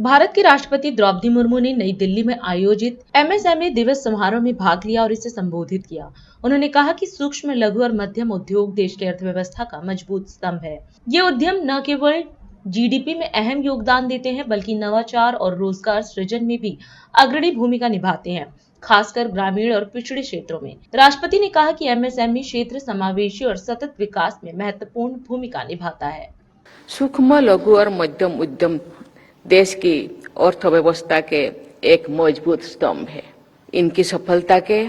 भारत की राष्ट्रपति द्रौपदी मुर्मू ने नई दिल्ली में आयोजित एमएसएमई दिवस समारोह में भाग लिया और इसे संबोधित किया। उन्होंने कहा कि सूक्ष्म, लघु और मध्यम उद्योग देश की अर्थव्यवस्था का मजबूत स्तंभ है। ये उद्यम न केवल जीडीपी में अहम योगदान देते हैं, बल्कि नवाचार और रोजगार सृजन में भी अग्रणी भूमिका निभाते हैं, खासकर ग्रामीण और पिछड़े क्षेत्रों में। राष्ट्रपति ने कहा कि एमएसएमई क्षेत्र समावेशी और सतत विकास में महत्वपूर्ण भूमिका निभाता है। सूक्ष्म, लघु और मध्यम उद्यम देश की अर्थव्यवस्था के एक मजबूत स्तंभ है। इनकी सफलता के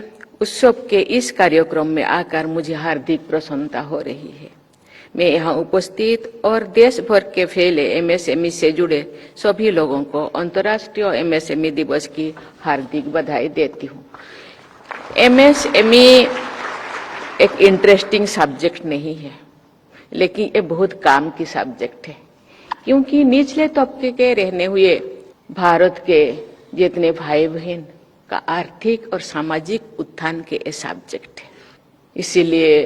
उत्सव के इस कार्यक्रम में आकर मुझे हार्दिक प्रसन्नता हो रही है। मैं यहाँ उपस्थित और देश भर के फैले एमएसएमई से जुड़े सभी लोगों को अंतर्राष्ट्रीय एमएसएमई दिवस की हार्दिक बधाई देती हूँ। एमएसएमई एक इंटरेस्टिंग सब्जेक्ट नहीं है, लेकिन ये बहुत काम की सब्जेक्ट है, क्योंकि निचले तबके के रहने हुए भारत के जितने भाई बहन का आर्थिक और सामाजिक उत्थान के ये सब्जेक्ट है। इसीलिए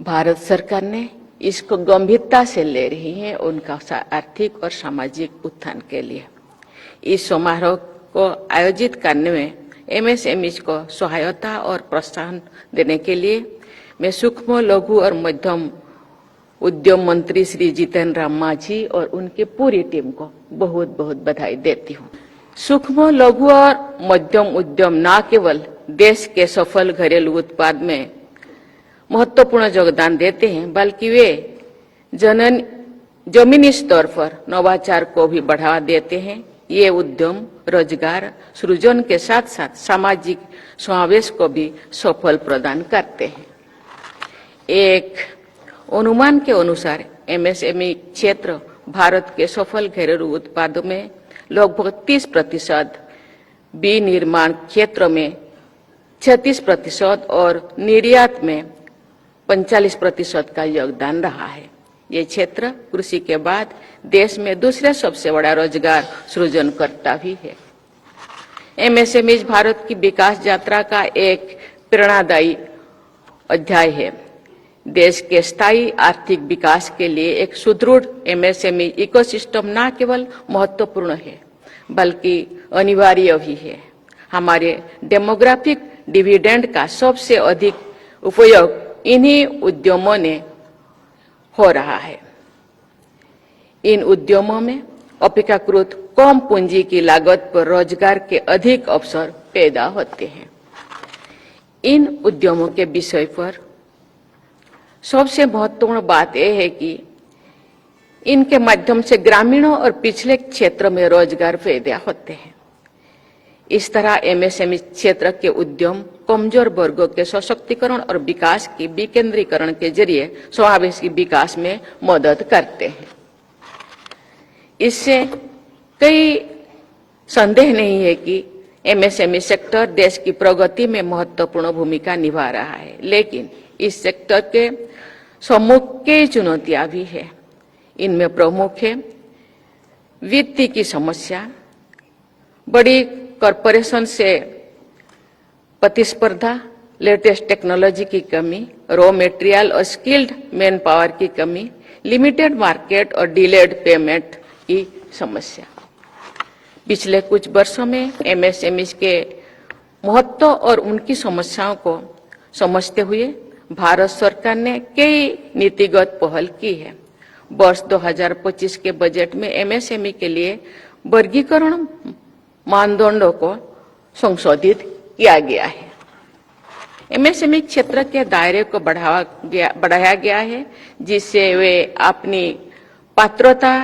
भारत सरकार ने इसको गंभीरता से ले रही है उनका आर्थिक और सामाजिक उत्थान के लिए। इस समारोह को आयोजित करने में एमएसएमई को सहायता और प्रोत्साहन देने के लिए मैं सूक्ष्म, लघु और मध्यम उद्यम मंत्री श्री जितन राम मांझी और उनकी पूरी टीम को बहुत बहुत बधाई देती हूँ। सूक्ष्म, लघु और मध्यम उद्यम न केवल देश के सफल घरेलू उत्पाद में महत्वपूर्ण योगदान देते हैं, बल्कि वे जमीनी स्तर पर नवाचार को भी बढ़ावा देते हैं। ये उद्यम रोजगार सृजन के साथ साथ सामाजिक समावेश को भी सफल प्रदान करते हैं। एक अनुमान के अनुसार एमएसएमई क्षेत्र भारत के सफल घरेलू उत्पादों में लगभग 30%, विनिर्माण क्षेत्र में 36% और निर्यात में 45% का योगदान रहा है। ये क्षेत्र कृषि के बाद देश में दूसरे सबसे बड़ा रोजगार सृजनकर्ता भी है। एमएसएमई भारत की विकास यात्रा का एक प्रेरणादायी अध्याय है। देश के स्थायी आर्थिक विकास के लिए एक सुदृढ़ एमएसएमई इकोसिस्टम न केवल महत्वपूर्ण है, बल्कि अनिवार्य भी है। हमारे डेमोग्राफिक डिविडेंड का सबसे अधिक उपयोग इन्हीं उद्यमों ने हो रहा है। इन उद्यमों में अपेक्षाकृत कम पूंजी की लागत पर रोजगार के अधिक अवसर पैदा होते हैं। इन उद्यमों के विषय पर सबसे महत्वपूर्ण बात यह है कि इनके माध्यम से ग्रामीणों और पिछले क्षेत्र में रोजगार पैदा होते हैं। इस तरह एमएसएमई क्षेत्र के उद्यम कमजोर वर्गों के सशक्तिकरण और विकास की विकेंद्रीकरण के जरिए समावेशी विकास में मदद करते हैं। इससे कई संदेह नहीं है कि एमएसएमई सेक्टर देश की प्रगति में महत्वपूर्ण भूमिका निभा रहा है, लेकिन इस सेक्टर के सम्मुख कई चुनौतियां भी है। इनमें प्रमुख है वित्त की समस्या, बड़ी कॉरपोरेशन से प्रतिस्पर्धा, लेटेस्ट टेक्नोलॉजी की कमी, रॉ मटेरियल और स्किल्ड मैन पावर की कमी, लिमिटेड मार्केट और डिलेड पेमेंट की समस्या। पिछले कुछ वर्षों में एमएसएमई के महत्व और उनकी समस्याओं को समझते हुए भारत सरकार ने कई नीतिगत पहल की है। वर्ष 2025 के बजट में एमएसएमई के लिए वर्गीकरण मानदंडों को संशोधित किया गया है। एमएसएमई क्षेत्र के दायरे को बढ़ाया गया है, जिससे वे अपनी पात्रता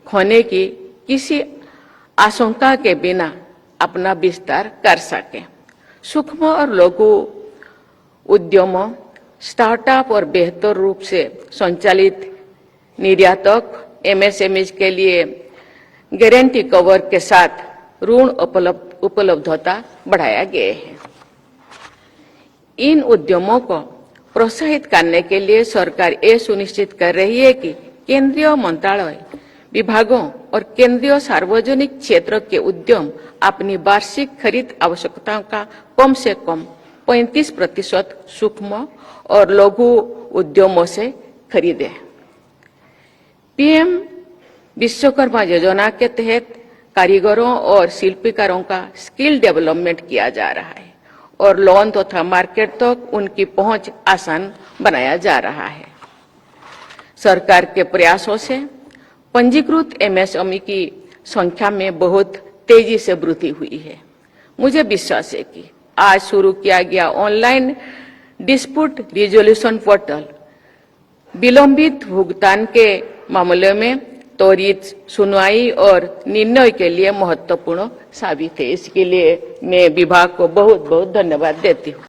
खोने की किसी आशंका के बिना अपना विस्तार कर सकें। सूक्ष्म और लघु उद्यमों, स्टार्टअप और बेहतर रूप से संचालित निर्यातक एमएसएमई के लिए गारंटी कवर के साथ ऋण उपलब्धता बढ़ाया गया है। इन उद्यमों को प्रोत्साहित करने के लिए सरकार ये सुनिश्चित कर रही है कि केंद्रीय मंत्रालय, विभागों और केंद्रीय सार्वजनिक क्षेत्र के उद्यम अपनी वार्षिक खरीद आवश्यकताओं का कम से कम 35% सूक्ष्म और लघु उद्यमों से खरीदें। पीएम विश्वकर्मा योजना के तहत कारीगरों और शिल्पकारों का स्किल डेवलपमेंट किया जा रहा है और लोन तथा मार्केट तक उनकी पहुंच आसान बनाया जा रहा है। सरकार के प्रयासों से पंजीकृत एमएसएमई की संख्या में बहुत तेजी से वृद्धि हुई है। मुझे विश्वास है कि आज शुरू किया गया ऑनलाइन डिस्प्यूट रिजोल्यूशन पोर्टल विलंबित भुगतान के मामले में त्वरित सुनवाई और निर्णय के लिए महत्वपूर्ण साबित है। इसके लिए मैं विभाग को बहुत बहुत धन्यवाद देती हूँ।